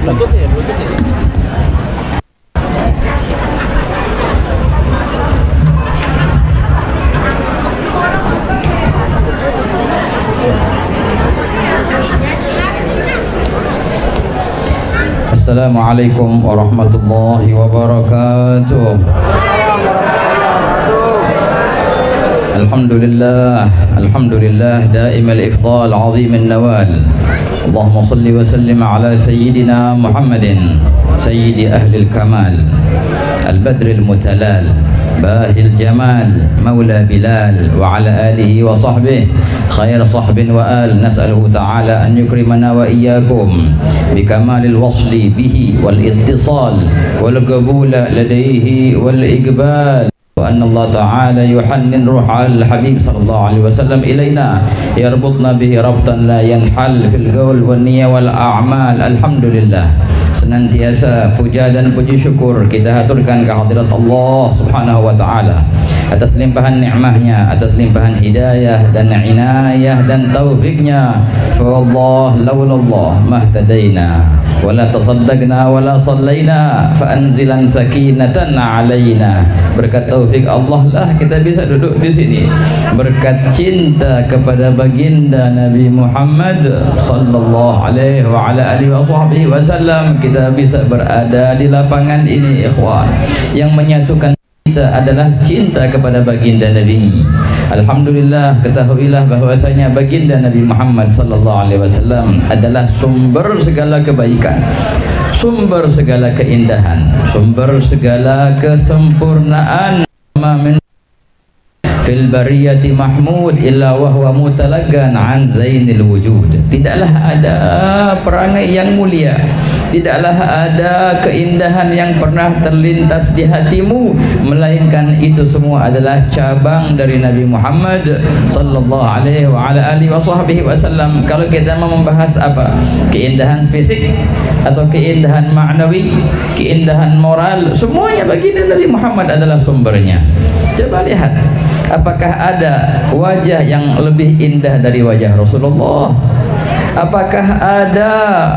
Assalamualaikum warahmatullahi wabarakatuh. Alhamdulillah daimal ifdal azim nawal. Allahumma salli wa sallim ala sayyidina Muhammadin sayyidi ahli al-kamal al-badr al-mutalal bahil jamal maula Bilal wa ala alihi wa sahbihi khair sahbin wa al. Nas'aluhu ta'ala an yukrimana wa iyyakum bikamalil wasli bihi wal ittisal wal qabula ladaihi wal iqbal wa anna Allah ta'ala yuhannin ruhal habib sallallahu alaihi wasallam ilaina yarbutna bihi rabtan la yanhal fil qaul wan niyya wal a'mal. Alhamdulillah, senantiasa puja dan puji syukur kita haturkan ke hadirat Allah Subhanahu wa taala atas limpahan nikmahnya, atas limpahan hidayah dan inayah dan taufiknya. Fa wallah laulallah mahtadaina wala tasaddaqna wala sallaina fa anzilan sakinatan alaina. Berkat taufik Allah lah kita bisa duduk di sini. Berkat cinta kepada baginda Nabi Muhammad sallallahu alaihi wa ala alihi wasallam kita bisa berada di lapangan ini, ikhwan. Yang menyatukan kita adalah cinta kepada baginda Nabi. Alhamdulillah, ketahuilah bahwasanya baginda Nabi Muhammad sallallahu alaihi wasallam adalah sumber segala kebaikan, sumber segala keindahan, sumber segala kesempurnaan. Min fil bariyati mahmud illa wa huwa mutalaggan an zainil wujud. Tidaklah ada perangai yang mulia, tidaklah ada keindahan yang pernah terlintas di hatimu, melainkan itu semua adalah cabang dari Nabi Muhammad sallallahu alaihi wa ala alihi wasallam. Kalau kita mau membahas apa? Keindahan fisik atau keindahan ma'nawi, keindahan moral, semuanya baginda Nabi Muhammad adalah sumbernya. Coba lihat, apakah ada wajah yang lebih indah dari wajah Rasulullah? Apakah ada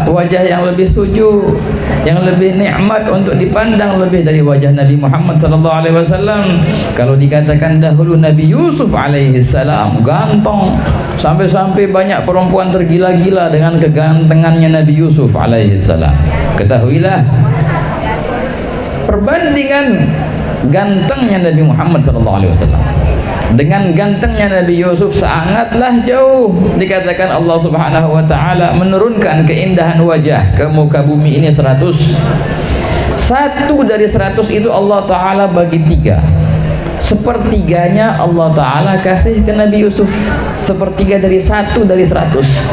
wajah yang lebih suju, yang lebih nikmat untuk dipandang lebih dari wajah Nabi Muhammad sallallahu alaihi wasallam? Kalau dikatakan dahulu Nabi Yusuf alaihi salam ganteng, sampai-sampai banyak perempuan tergila-gila dengan kegantengannya Nabi Yusuf alaihi salam. Ketahuilah, perbandingan gantengnya Nabi Muhammad SAW dengan gantengnya Nabi Yusuf sangatlah jauh. Dikatakan Allah Subhanahu wa taala menurunkan keindahan wajah ke muka bumi ini 100. Satu dari 100 itu Allah taala bagi 3. Sepertiganya Allah taala kasih ke Nabi Yusuf. Sepertiga dari 1 dari 100.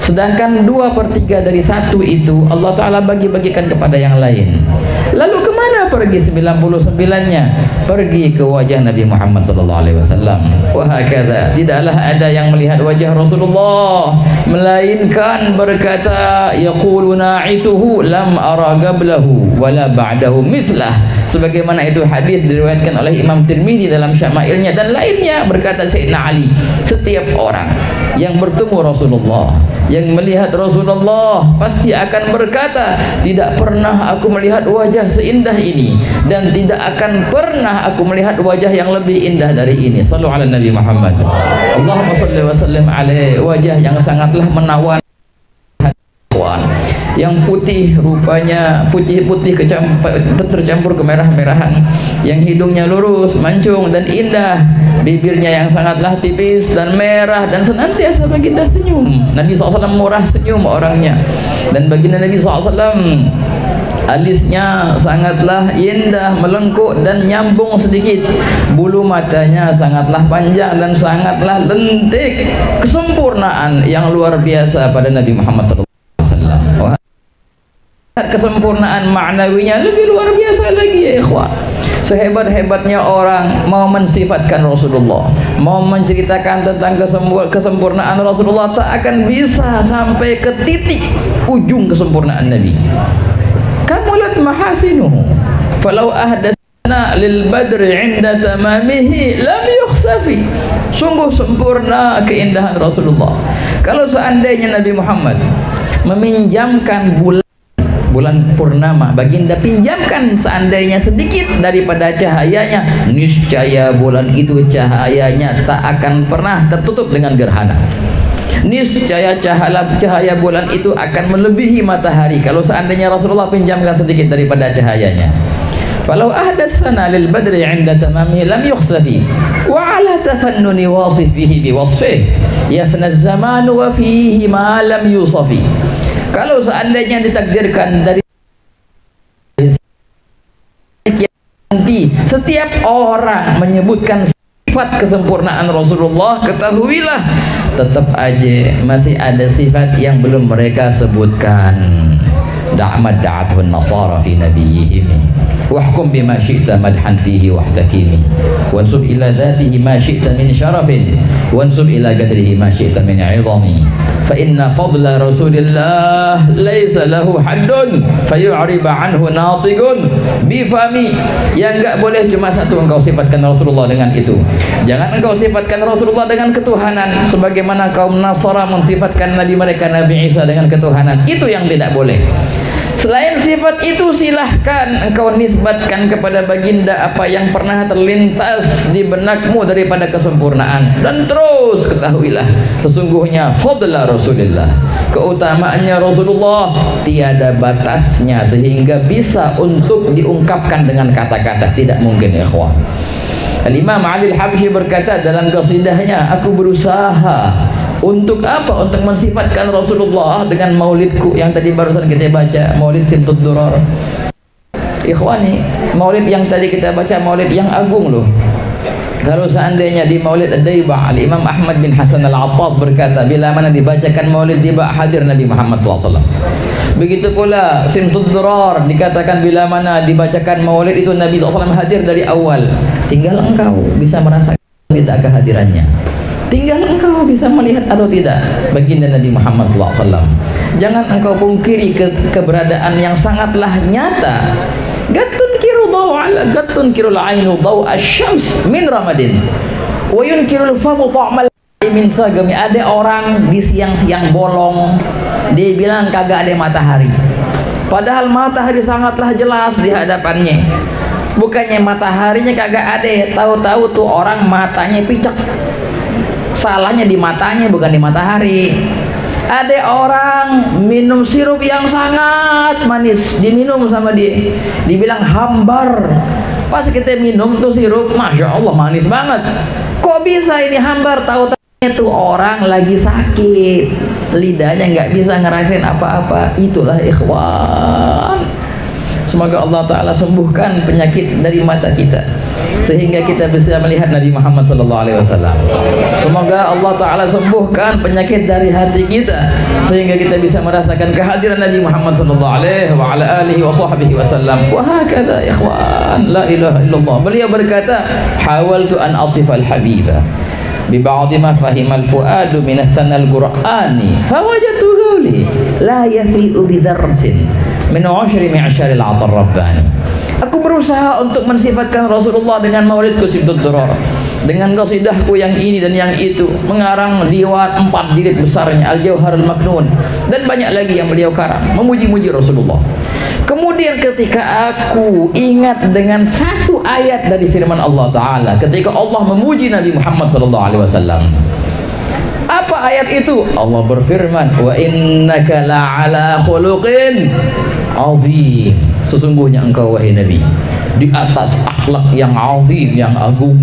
Sedangkan 2/3 dari 1 itu Allah taala bagi-bagikan kepada yang lain. Lalu kemana pergi 99-nya? Pergi ke wajah Nabi Muhammad sallallahu alaihi wasallam. Wa hakadha, tidaklah ada yang melihat wajah Rasulullah melainkan berkata yaqulu na'ituhu lam ara qablahu wala ba'dahu mithlah. Sebagaimana itu hadis diriwayatkan oleh Imam Tirmidzi dalam Syama'ilnya dan lainnya. Berkata Sayyidina Ali, setiap orang yang bertemu Rasulullah, yang melihat Rasulullah, pasti akan berkata, tidak pernah aku melihat wajah seindah ini, dan tidak akan pernah aku melihat wajah yang lebih indah dari ini. Sallu ala Nabi Muhammad. Allahumma salli wa sallim alaihi. Wajah yang sangatlah menawan, yang putih, rupanya putih-putih tercampur kemerah-merahan, yang hidungnya lurus, mancung dan indah, bibirnya yang sangatlah tipis dan merah, dan senantiasa baginda senyum. Nabi SAW murah senyum orangnya, dan baginda Nabi SAW alisnya sangatlah indah, melengkuk dan nyambung sedikit, bulu matanya sangatlah panjang dan sangatlah lentik. Kesempurnaan yang luar biasa pada Nabi Muhammad SAW. Kesempurnaan maknawinya lebih luar biasa lagi, ya ikhwan. Sehebat-hebatnya orang mau mensifatkan Rasulullah, mau menceritakan tentang kesempurnaan Rasulullah, tak akan bisa sampai ke titik ujung kesempurnaan Nabi. Kamulat mahasinuhu falau ahdasna lil badri inda tamamihi lam yukhsafi. Sungguh sempurna keindahan Rasulullah. Kalau seandainya Nabi Muhammad meminjamkan bulan bulan purnama, baginda pinjamkan seandainya sedikit daripada cahayanya, niscaya bulan itu cahayanya tak akan pernah tertutup dengan gerhana. Niscaya cahaya bulan itu akan melebihi matahari kalau seandainya Rasulullah pinjamkan sedikit daripada cahayanya. Falau ahdatsana lil badri 'inda tamamihi lam yukhsafi wa 'ala tafannuni wasifihi bi wasfihi yafna az-zamanu wa fihi ma lam yusafi. Kalau seandainya ditakdirkan dari nanti setiap orang menyebutkan sifat kesempurnaan Rasulullah, ketahuilah tetap aja masih ada sifat yang belum mereka sebutkan. Da'amad da'atuhun nasara fi nabiyihim wahkum bima syi'ta madhan fihi wahtakimi wansub ila dhatihi ma syi'ta min syarafin wansub ila qadrihi ma syi'ta min 'idhami fa inna fadla Rasulillah laysa lahu haddun fayu'riba anhu natiqun bifami. Yang enggak boleh cuma satu, engkau sifatkan Rasulullah dengan itu. Jangan engkau sifatkan Rasulullah dengan ketuhanan sebagaimana kaum Nasara mensifatkan nabi mereka Nabi Isa dengan ketuhanan. Itu yang tidak boleh. Selain sifat itu silahkan engkau nisbatkan kepada baginda apa yang pernah terlintas di benakmu daripada kesempurnaan. Dan terus ketahuilah sesungguhnya fadla Rasulullah, keutamaannya Rasulullah tiada batasnya sehingga bisa untuk diungkapkan dengan kata-kata. Tidak mungkin ya ikhwan. Al-Imam Ali Al-Habsyi berkata dalam qasidahnya, aku berusaha untuk apa? Untuk mensifatkan Rasulullah dengan maulidku yang tadi barusan kita baca, maulid Simtud Durar. Ikhwani, maulid yang tadi kita baca maulid yang agung loh. Kalau seandainya di maulid Ad-Daibah, Al-Imam Ahmad bin Hasan Al-Attas berkata, bila mana dibacakan maulid Daibah hadir Nabi Muhammad SAW. Begitu pula Simtud Durar dikatakan bila mana dibacakan maulid itu Nabi SAW hadir dari awal. Tinggal engkau bisa merasakan tidak kehadirannya. Tinggal engkau bisa melihat atau tidak baginda Nabi Muhammad SAW. Jangan engkau pungkiri keberadaan yang sangatlah nyata. Gatun kiru daw'ala gatun kirul ainu daw asyams min ramadin wa yunkirul famu ta'mal min sagami. Ada orang di siang-siang bolong, dia bilang kagak ada matahari, padahal matahari sangatlah jelas di hadapannya. Bukannya mataharinya kagak ada, tahu-tahu tuh orang matanya picek. Salahnya di matanya bukan di matahari. Ada orang minum sirup yang sangat manis, diminum sama dia, dibilang hambar. Pas kita minum tuh sirup, masya Allah manis banget. Kok bisa ini hambar? Tahu-tahu itu orang lagi sakit, lidahnya nggak bisa ngerasain apa-apa. Itulah ikhwan. Semoga Allah Ta'ala sembuhkan penyakit dari mata kita sehingga kita bisa melihat Nabi Muhammad SAW. Semoga Allah Ta'ala sembuhkan penyakit dari hati kita sehingga kita bisa merasakan kehadiran Nabi Muhammad SAW wa ala alihi wa sahbihi wasallam. Wa hakadha ikhwan, la ilaha illallah. Beliau berkata, hawaltu an asifal habiba bi ba'di ma fahimal fuadu min as-sanal qur'ani fawajatu qawli la yafi'u bi dzarratin min 'ashri mi'syaril 'atar rabbani. Aku berusaha untuk mensifatkan Rasulullah dengan maulidku Simtud Durar, dengan qasidahku yang ini dan yang itu, mengarang diwan 4 jilid besarnya Al-Jauharul Maknun dan banyak lagi yang beliau karang memuji-muji Rasulullah. Kemudian ketika aku ingat dengan satu ayat dari firman Allah Ta'ala ketika Allah memuji Nabi Muhammad SAW. Apa ayat itu? Allah berfirman, wa innaka la'ala khuluqin azim. Sesungguhnya engkau wahai Nabi di atas akhlak yang azim, yang agung.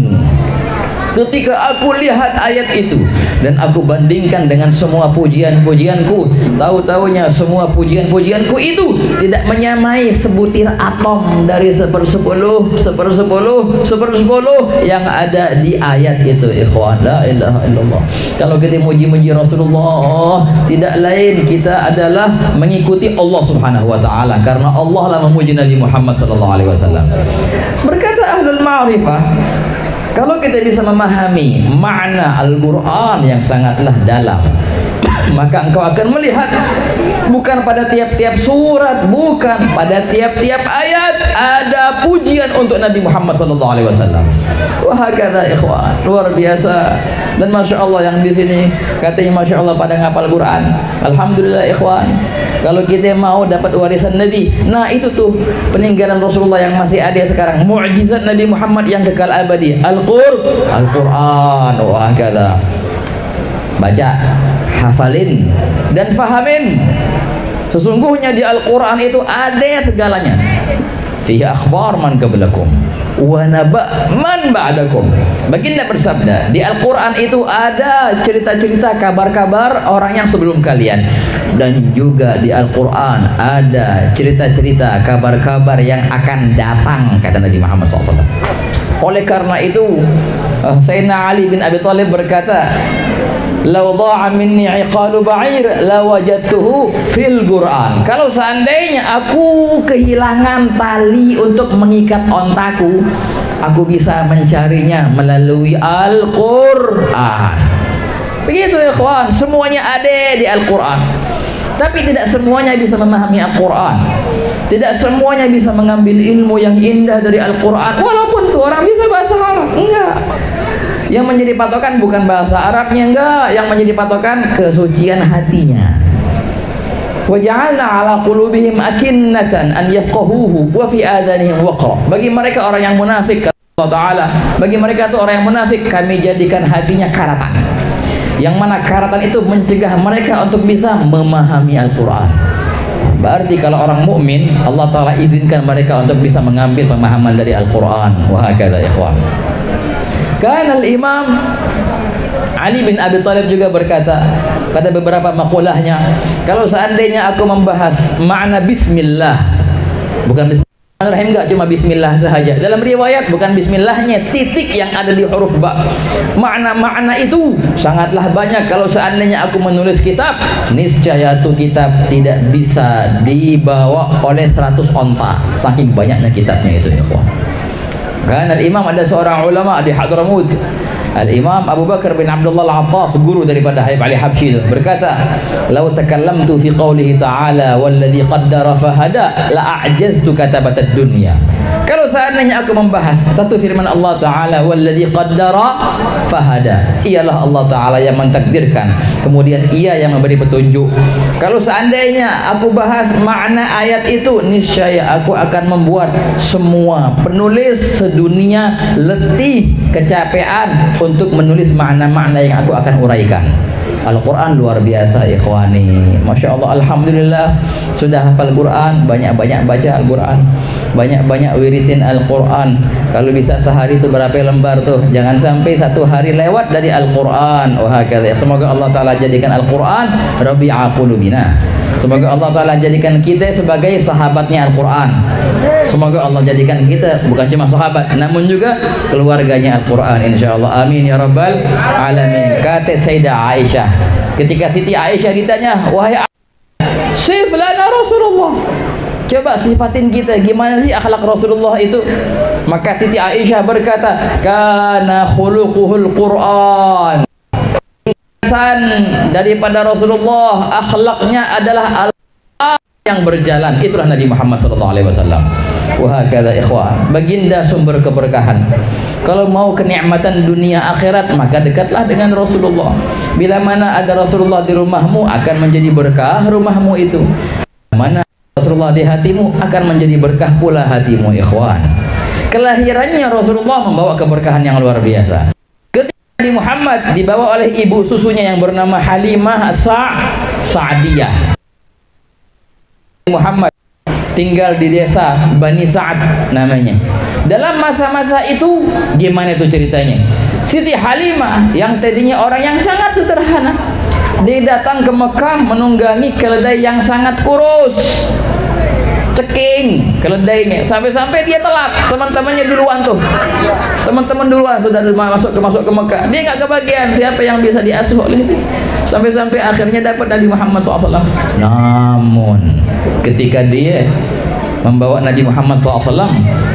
Ketika aku lihat ayat itu dan aku bandingkan dengan semua pujian-pujianku, tahu-tahunya semua pujian-pujianku itu tidak menyamai sebutir atom dari 1/10 yang ada di ayat itu. Ikhwan, la ilaha illallah. Kalau kita muji-muji Rasulullah, tidak lain kita adalah mengikuti Allah Subhanahu wa taala, karena Allah lah memuji Nabi Muhammad sallallahu alaihi wasallam. Berkata ahlul ma'rifah, kalau kita bisa memahami makna Al-Quran yang sangatlah dalam, maka engkau akan melihat bukan pada tiap-tiap surat, bukan pada tiap-tiap ayat ada pujian untuk Nabi Muhammad SAW. Wah, kata ikhwan, luar biasa. Dan masya Allah yang di sini katanya masya Allah pada ngapal Quran. Alhamdulillah ikhwan. Kalau kita mau dapat warisan Nabi, nah itu tuh peninggalan Rasulullah yang masih ada sekarang, mukjizat Nabi Muhammad yang kekal abadi, Al-Quran. Wah, kata baca, hafalin dan fahamin. Sesungguhnya di Al-Quran itu ada segalanya. Fihi akhbar man qablakum wa naba man ba'dakum. Baginda bersabda, di Al-Quran itu ada cerita-cerita, kabar-kabar orang yang sebelum kalian, dan juga di Al-Quran ada cerita-cerita, kabar-kabar yang akan datang, kata Nabi Muhammad SAW. Oleh karena itu Sayyidina Ali bin Abi Thalib berkata, "Lau dha'a minni 'iqalu ba'ir la wajadtuhu fil Qur'an." Kalau seandainya aku kehilangan tali untuk mengikat ontaku, aku bisa mencarinya melalui Al-Qur'an. Begitu ya kawan, semuanya ada di Al-Qur'an. Tapi tidak semuanya bisa memahami Al-Quran. Tidak semuanya bisa mengambil ilmu yang indah dari Al-Quran. Walaupun tuh orang bisa bahasa Arab, enggak. Yang menjadi patokan bukan bahasa Arabnya, enggak. Yang menjadi patokan kesucian hatinya. Wa ja'alna 'ala qulubihim akinnatan an yafqahuhu wa fi adanihim waqra. Bagi mereka orang yang munafik, Allah Ta'ala, bagi mereka tuh orang yang munafik, kami jadikan hatinya karatan. Yang mana karatan itu mencegah mereka untuk bisa memahami Al-Quran. Berarti kalau orang mukmin, Allah Ta'ala izinkan mereka untuk bisa mengambil pemahaman dari Al-Quran. Wah, kata ikhwan. Karena Imam Ali bin Abi Thalib juga berkata pada beberapa makulahnya, kalau seandainya aku membahas makna bismillah, bukan bismillah Bismillahirrahmanirrahim, enggak cuma bismillah saja. Dalam riwayat bukan bismillahnya, titik yang ada di huruf ba. Makna-makna itu sangatlah banyak. Kalau seandainya aku menulis kitab, niscaya itu kitab tidak bisa dibawa oleh 100 onta. Saking banyaknya kitabnya itu ya kawan. Kan Al-Imam, ada seorang ulama di Hadramut, Al-Imam Abu Bakar bin Abdullah Al-Attas, guru daripada Habib Ali Habsyi, berkata, "Lau takallamtu fi qawlihi ta'ala walladhi qaddara fahada la a'jaztu katabatad dunya." Kalau seandainya aku membahas satu firman Allah Ta'ala, walladhi qaddara fahada, ialah Allah Ta'ala yang mentakdirkan, kemudian ia yang memberi petunjuk. Kalau seandainya aku bahas makna ayat itu, niscaya aku akan membuat semua penulis sedunia letih, kecapean untuk menulis makna-makna yang aku akan uraikan. Al-Quran luar biasa ikhwani. Masya Allah, alhamdulillah sudah hafal Quran, banyak-banyak baca Al-Quran, banyak-banyak wiritin Al-Quran. Kalau bisa sehari itu berapa lembar tuh, jangan sampai satu hari lewat dari Al-Quran. Wah, semoga Allah Ta'ala jadikan Al-Quran rabi'a qulubina. Semoga Allah Ta'ala jadikan kita sebagai sahabatnya Al-Quran. Semoga Allah jadikan kita bukan cuma sahabat, namun juga keluarganya Al-Quran, insyaallah. Amin ya rabbal alamin. Kata Sayyidah Aisyah, ketika Siti Aisyah ditanya, "Wahai sif lana Rasulullah, coba sifatin kita, gimana sih akhlak Rasulullah itu?" Maka Siti Aisyah berkata, "Kana khuluquhul Quran." Daripada Rasulullah, akhlaknya adalah Al-Quran yang berjalan. Itulah Nabi Muhammad SAW. Wah, kata ikhwan, baginda sumber keberkahan. Kalau mau kenikmatan dunia akhirat, maka dekatlah dengan Rasulullah. Bila mana ada Rasulullah di rumahmu, akan menjadi berkah rumahmu itu. Bila mana Rasulullah di hatimu, akan menjadi berkah pula hatimu ikhwan. Kelahirannya Rasulullah membawa keberkahan yang luar biasa. Nabi Muhammad dibawa oleh ibu susunya yang bernama Halimah Sa'diyah. Muhammad tinggal di desa Bani Sa'ad namanya. Dalam masa-masa itu gimana itu ceritanya? Siti Halimah yang tadinya orang yang sangat sederhana, dia datang ke Mekah menunggangi keledai yang sangat kurus, ceking keledainya, sampai-sampai dia telat. Teman-temannya duluan tuh, teman-teman duluan sudah masuk ke Mekah, dia nggak kebagian. Siapa yang bisa diasuh oleh itu? Sampai-sampai akhirnya dapat Nabi Muhammad SAW. Namun ketika dia membawa Nabi Muhammad SAW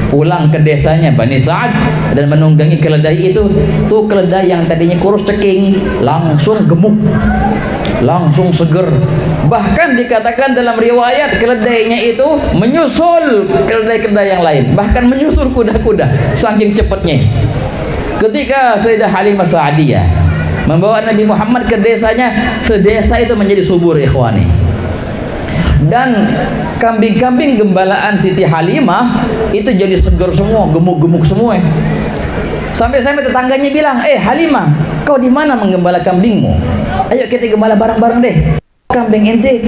pulang ke desanya Bani Sa'ad dan menunggangi keledai itu, tuh keledai yang tadinya kurus ceking langsung gemuk, langsung seger. Bahkan dikatakan dalam riwayat keledainya itu menyusul keledai-keledai yang lain, bahkan menyusul kuda-kuda saking cepatnya. Ketika Sayyidah Halimah Sa'diyah membawa Nabi Muhammad ke desanya, sedesa itu menjadi subur ikhwani. Dan kambing-kambing gembalaan Siti Halimah itu jadi segar semua, gemuk-gemuk semua. Sampai-sampai tetangganya bilang, Halimah, kau di mana menggembala kambingmu? Ayo kita gembala bareng-bareng deh. Kambing ente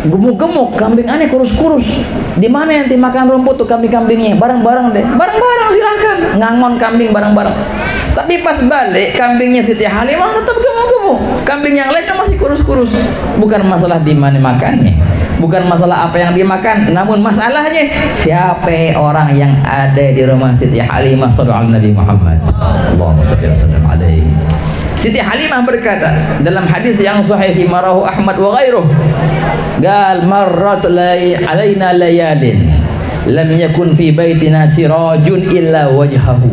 gemuk-gemuk, kambing aneh kurus-kurus. Di mana ente makan rumput tuh kambing-kambingnya? Bareng-bareng deh. Bareng-bareng silahkan ngangon kambing bareng-bareng. Tapi pas balik kambingnya Siti Halimah tetap gemuk-gemuk. Kambing yang lain masih kurus-kurus. Bukan masalah di mana makannya, bukan masalah apa yang dimakan, namun masalahnya siapa orang yang ada di rumah Siti Halimah sallallahu alaihi Muhammad. Allahumma shalli wa sallim alaihi. Siti Halimah berkata dalam hadis yang sahih fi marahu Ahmad wa ghairuh, gal marrat alaina layalin lam yakun fi baitina sirajun illa wajhahu.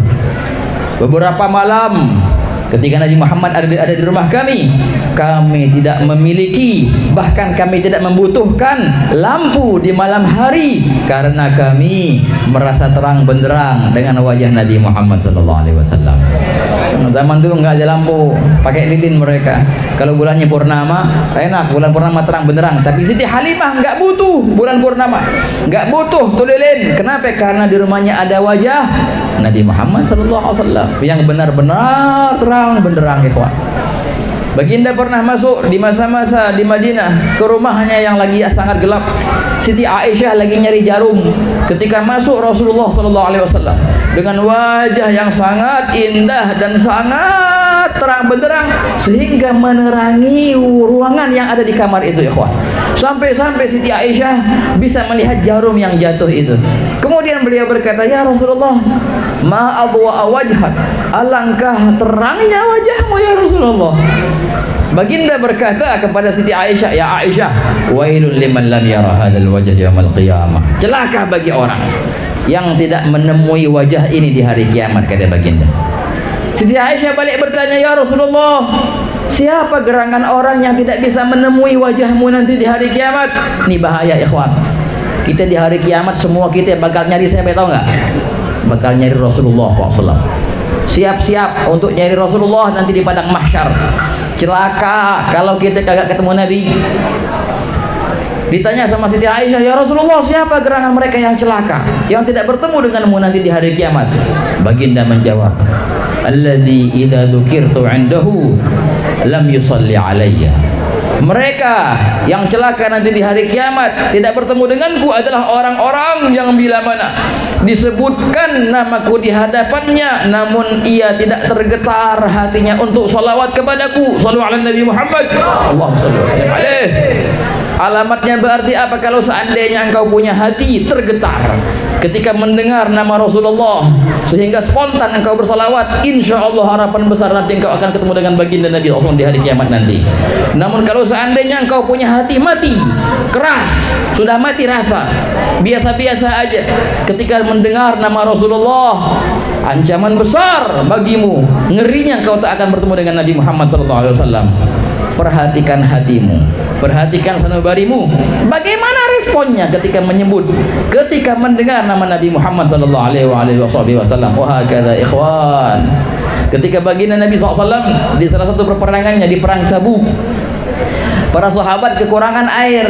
Beberapa malam ketika Nabi Muhammad ada di rumah kami tidak memiliki, bahkan kami tidak membutuhkan lampu di malam hari karena kami merasa terang benderang dengan wajah Nabi Muhammad SAW. Zaman dulu nggak ada lampu, pakai lilin mereka. Kalau bulannya purnama enak, bulan purnama terang benderang. Tapi Siti Halimah nggak butuh bulan purnama, nggak butuh tuh lilin. Kenapa? Karena di rumahnya ada wajah Nabi Muhammad SAW yang benar-benar terang benderang ikhwan. Baginda pernah masuk di masa-masa di Madinah ke rumahnya yang lagi sangat gelap. Siti Aisyah lagi nyari jarum. Ketika masuk Rasulullah SAW dengan wajah yang sangat indah dan sangat terang benderang sehingga menerangi ruangan yang ada di kamar itu ikhwan. Sampai-sampai Siti Aisyah bisa melihat jarum yang jatuh itu. Kemudian beliau berkata, "Ya Rasulullah, ma adwa wajhak, alangkah terangnya wajahmu ya Rasulullah." Baginda berkata kepada Siti Aisyah, "Ya Aisyah, wailul liman lam yara hadzal wajh yaumil qiyamah." Celaka bagi orang yang tidak menemui wajah ini di hari kiamat, kata baginda. Siti Aisyah balik bertanya, "Ya Rasulullah, siapa gerangan orang yang tidak bisa menemui wajahmu nanti di hari kiamat?" Ini bahaya ikhwan. Kita di hari kiamat semua kita bakal nyari siapa, tahu nggak? Bakal nyari Rasulullah SAW. Siap-siap untuk nyari Rasulullah nanti di padang mahsyar. Celaka kalau kita kagak ketemu Nabi. Ditanya sama Siti Aisyah, "Ya Rasulullah, siapa gerangan mereka yang celaka, yang tidak bertemu denganmu nanti di hari kiamat?" Baginda menjawab, "Alladzi idza dzukirtu 'indahu lam yusalli 'alayya." Mereka yang celaka nanti di hari kiamat tidak bertemu denganku adalah orang-orang yang bila mana disebutkan namaku di hadapannya namun ia tidak tergetar hatinya untuk salawat kepadaku. Shallu ala Nabi Muhammad. Allahumma shalli wa sallim alaihi. Alamatnya berarti apa? Kalau seandainya engkau punya hati tergetar ketika mendengar nama Rasulullah sehingga spontan engkau bersalawat, insya Allah harapan besar nanti engkau akan ketemu dengan baginda Nabi SAW di hari kiamat nanti. Namun kalau seandainya engkau punya hati mati, keras, sudah mati rasa, biasa-biasa aja, ketika mendengar nama Rasulullah, ancaman besar bagimu, ngerinya engkau tak akan bertemu dengan Nabi Muhammad SAW. Perhatikan hatimu, perhatikan sanubarimu. Bagaimana responnya ketika menyebut, ketika mendengar nama Nabi Muhammad sallallahu alaihi wasallam? Wah, kata ikhwan, ketika baginda Nabi SAW di salah satu peperangannya di perang Tabuk, para sahabat kekurangan air.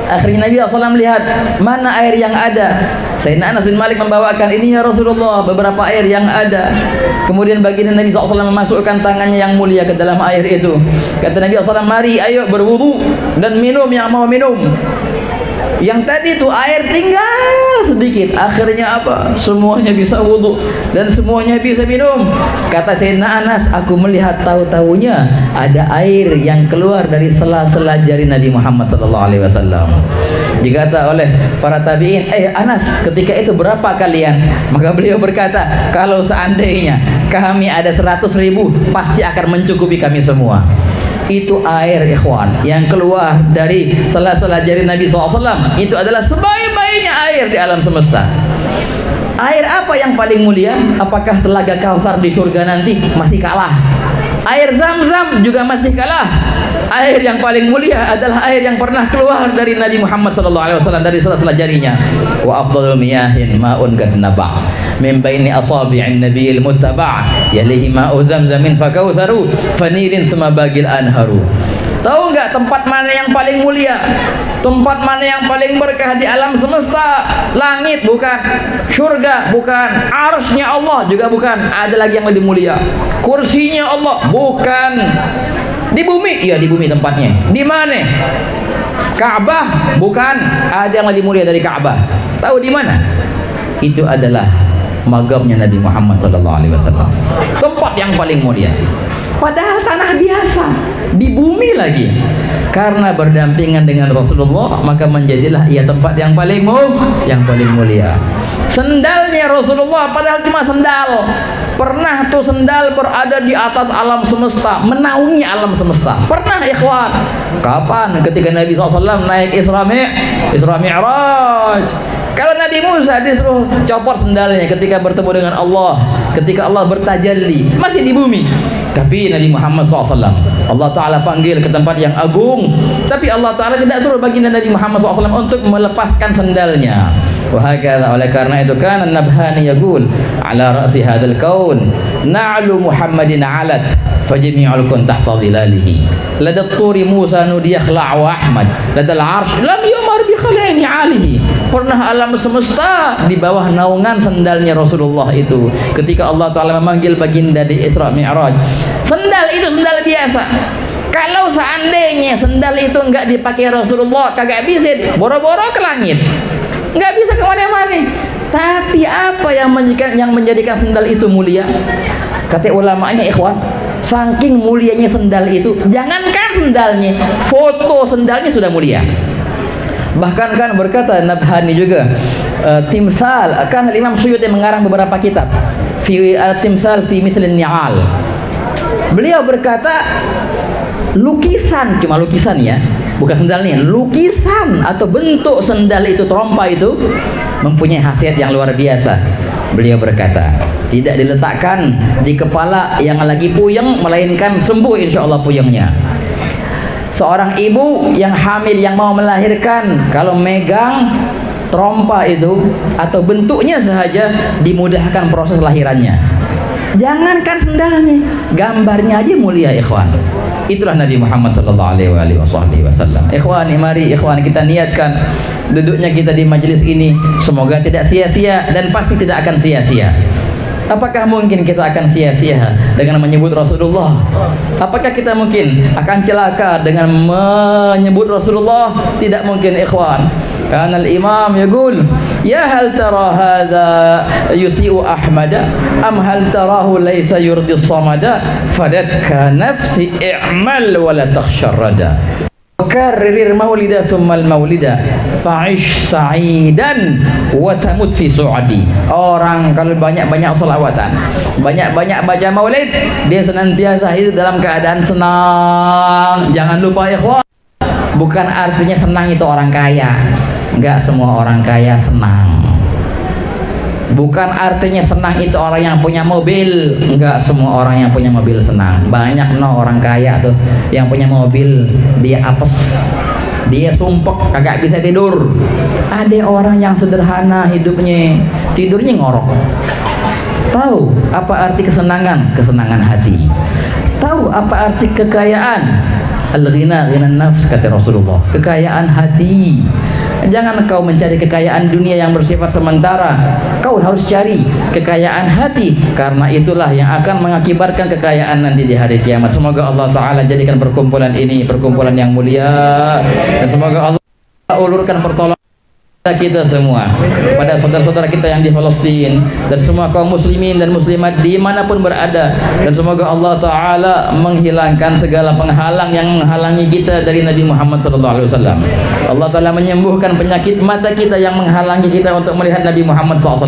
Akhirnya Nabi SAW melihat mana air yang ada. Sayyidina Anas bin Malik membawakan, "Ini ya Rasulullah, beberapa air yang ada." Kemudian baginda Nabi SAW memasukkan tangannya yang mulia ke dalam air itu. Kata Nabi SAW, "Mari ayo berwudu dan minum yang mau minum." Yang tadi itu air tinggal sedikit, akhirnya apa? Semuanya bisa wudu dan semuanya bisa minum. Kata Sayyidina Anas, "Aku melihat tahu-tahunya ada air yang keluar dari sela-sela jari Nabi Muhammad SAW." Dikata oleh para tabi'in, Anas, ketika itu berapa kalian? Maka beliau berkata, "Kalau seandainya kami ada 100.000 pasti akan mencukupi kami semua." Itu air ikhwan yang keluar dari sela-sela jari Nabi SAW. Itu adalah sebaik-baiknya air di alam semesta. Air apa yang paling mulia? Apakah telaga Kautsar di surga nanti? Masih kalah. Air Zam-Zam juga masih kalah. Air yang paling mulia adalah air yang pernah keluar dari Nabi Muhammad SAW, dari sela-sela jarinya. Wa afdalul miyahin ma'un qad naba' min baini asabi'in nabiyil muttaba' yalihi ma'u zamzamin fakautharu fanilin thumma bagil anharu. Tahu nggak tempat mana yang paling mulia? Tempat mana yang paling berkah di alam semesta? Langit bukan, surga bukan, arsy-Nya Allah juga bukan. Ada lagi yang lebih mulia. Kursinya Allah bukan. Di bumi, iya di bumi tempatnya. Di mana? Ka'bah bukan. Ada yang lebih mulia dari Ka'bah. Tahu di mana? Itu adalah magamnya Nabi Muhammad SAW. Tempat yang paling mulia. Padahal tanah biasa, di bumi lagi. Karena berdampingan dengan Rasulullah, maka menjadilah ia tempat yang paling mulia. Sendalnya Rasulullah, padahal cuma sendal. Pernah tuh sendal berada di atas alam semesta, menaungi alam semesta. Pernah ikhwan. Kapan? Ketika Nabi SAW naik Isra Mi'raj. Kalau Nabi Musa disuruh copot sendalnya ketika bertemu dengan Allah, ketika Allah bertajalli, masih di bumi. Tapi Nabi Muhammad SAW, Allah Ta'ala panggil ke tempat yang agung, tapi Allah Ta'ala tidak suruh baginda Nabi Muhammad SAW untuk melepaskan sendalnya. Wahakadha, oleh karena itu kan Nabhani yaqul ala ra'si hadzal kaun na'lu Muhammadin 'alat fajmi'ul kun tahta dhilalihi ladat turi Musa nudiyakhla' wa Ahmad ladal 'arsy lam yumar bi khal'in 'alihi. Pernah alam semesta di bawah naungan sendalnya Rasulullah itu. Ketika Allah Ta'ala memanggil baginda di Isra Mi'raj, sendal itu sendal biasa. Kalau seandainya sendal itu enggak dipakai Rasulullah, kagak bisa boro-boro ke langit, nggak bisa kemana-mana. Tapi apa yang menjadikan sendal itu mulia? Kata ulamanya ikhwan, saking mulianya sendal itu, jangankan sendalnya, foto sendalnya sudah mulia. Bahkan kan berkata Nabhani juga, timsal, kan Imam Suyuti mengarang beberapa kitab fi timsal fi mithlin ni'al. Beliau berkata lukisan, cuma lukisan ya, bukan sendalnya, lukisan atau bentuk sendal itu, trompa itu mempunyai khasiat yang luar biasa. Beliau berkata, tidak diletakkan di kepala yang lagi puyeng, melainkan sembuh insya Allah puyengnya. Seorang ibu yang hamil yang mau melahirkan, kalau megang trompa itu atau bentuknya sahaja, dimudahkan proses lahirannya. Jangankan sendalnya, gambarnya aja mulia ikhwan. Itulah Nabi Muhammad sallallahu alaihi wasallam. Ikhwani, mari ikhwan kita niatkan duduknya kita di majelis ini semoga tidak sia-sia dan pasti tidak akan sia-sia. Apakah mungkin kita akan sia-sia dengan menyebut Rasulullah? Apakah kita mungkin akan celaka dengan menyebut Rasulullah? Tidak mungkin ikhwan. Karena al-imam yaqul, ya hal tara hadha yusi'u Ahmada am hal tarahu laysa yurdi samada fadakka nafsi i'mal wa la takhsharrada. Karrir maulida thummal maulida fa'ish sa'idan wa tamut fi su'adi. Orang kalau banyak-banyak sholawatan, banyak-banyak baca maulid, dia senantiasa hidup dalam keadaan senang. Jangan lupa ikhwan, bukan artinya senang itu orang kaya. Enggak semua orang kaya senang. Bukan artinya senang itu orang yang punya mobil. Enggak semua orang yang punya mobil senang. Banyak orang kaya tuh yang punya mobil dia apes, dia sumpek, kagak bisa tidur. Ada orang yang sederhana hidupnya, tidurnya ngorok. Tahu apa arti kesenangan? Kesenangan hati. Tahu apa arti kekayaan? Al-ghina ghinan nafs, kata Rasulullah. Kekayaan hati. Jangan kau mencari kekayaan dunia yang bersifat sementara. Kau harus cari kekayaan hati, karena itulah yang akan mengakibatkan kekayaan nanti di hari kiamat. Semoga Allah Ta'ala jadikan perkumpulan ini perkumpulan yang mulia, dan semoga Allah ulurkan pertolongan kita semua pada saudara-saudara kita yang di Palestina dan semua kaum muslimin dan muslimat dimanapun berada, dan semoga Allah Ta'ala menghilangkan segala penghalang yang menghalangi kita dari Nabi Muhammad SAW. Allah Ta'ala menyembuhkan penyakit mata kita yang menghalangi kita untuk melihat Nabi Muhammad SAW.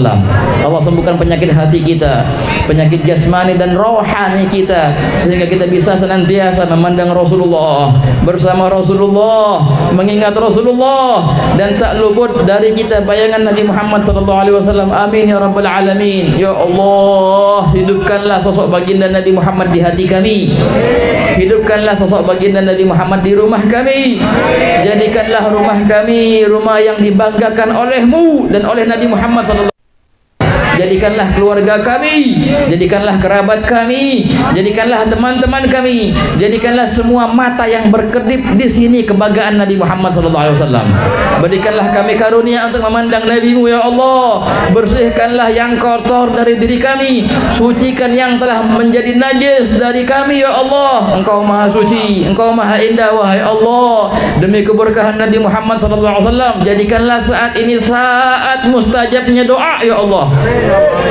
Allah sembuhkan penyakit hati kita, penyakit jasmani dan rohani kita, sehingga kita bisa senantiasa memandang Rasulullah, bersama Rasulullah, mengingat Rasulullah, dan tak luput dari kita bayangan Nabi Muhammad sallallahu alaihi wasallam. Amin ya rabbal alamin. Ya Allah, hidupkanlah sosok baginda Nabi Muhammad di hati kami. Hidupkanlah sosok baginda Nabi Muhammad di rumah kami. Jadikanlah rumah kami rumah yang dibanggakan olehmu dan oleh Nabi Muhammad sallallahu. Jadikanlah keluarga kami, jadikanlah kerabat kami, jadikanlah teman-teman kami, jadikanlah semua mata yang berkedip di sini kebanggaan Nabi Muhammad SAW. Berikanlah kami karunia untuk memandang Nabi-Mu ya Allah. Bersihkanlah yang kotor dari diri kami, sucikan yang telah menjadi najis dari kami ya Allah. Engkau maha suci, Engkau maha indah wahai Allah. Demi keberkahan Nabi Muhammad SAW, jadikanlah saat ini saat mustajabnya doa ya Allah.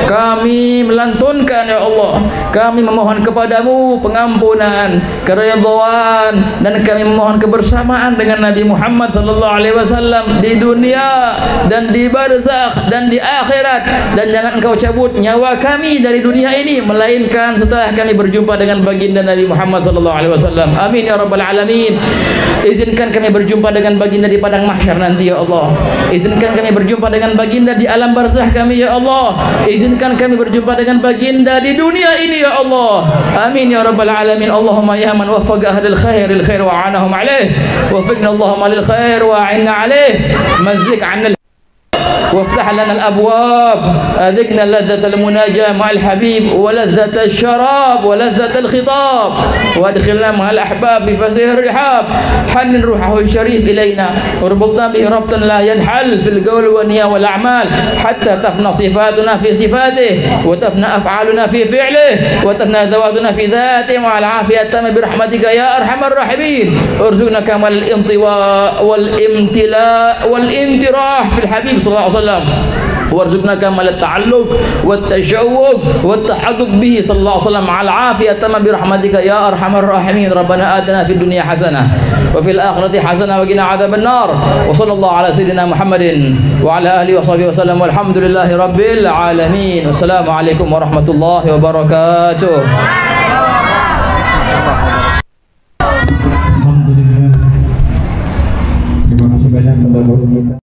Kami melantunkan ya Allah, kami memohon kepadamu pengampunan, keridhaan, dan kami memohon kebersamaan dengan Nabi Muhammad sallallahu alaihi wasallam di dunia dan di barzakh dan di akhirat. Dan jangan engkau cabut nyawa kami dari dunia ini melainkan setelah kami berjumpa dengan baginda Nabi Muhammad sallallahu alaihi wasallam. Amin ya rabbal alamin. Izinkan kami berjumpa dengan baginda di padang mahsyar nanti ya Allah. Izinkan kami berjumpa dengan baginda di alam barzakh kami ya Allah. Izinkan kami berjumpa dengan baginda di dunia ini ya Allah. Amin ya rabbal alamin. Allahumma ya man waffaqa ahlal khairil khair wa anahum alaih. Waffiqna Allahumma lil khair wa a'inna alaih. Mazzik 'anna وافتح لنا الأبواب. أذقنا لذة المناجاة مع الحبيب ولذة الشراب ولذة الخطاب. وادخلنا مع الأحباب بفسيح الرحاب. حنن روحه الشريف إلينا واربطنا به ربطا لا ينحل في القول والنية والأعمال حتى تفنى صفاتنا في صفاته وتفنى أفعالنا في فعله وتفنى ذواتنا في ذاته مع العافية التامة برحمتك يا أرحم الراحمين. ارزقنا كمال الانطواء والامتلاء والانتراح في الحبيب صلى الله عليه وسلم. وارزقنا كمال التعلق والتشوق والتحقق به صلى الله عليه وسلم على العافية التامة برحمتك يا أرحم الراحمين. ربنا آتنا في الدنيا حسنة وفي الآخرة حسنة وقنا عذاب النار. وصلى الله على سيدنا محمد وعلى آله وصحبه وسلم والحمد لله رب العالمين. والسلام عليكم ورحمة الله وبركاته. Alhamdulillah. Terima kasih banyak kepada guru kita.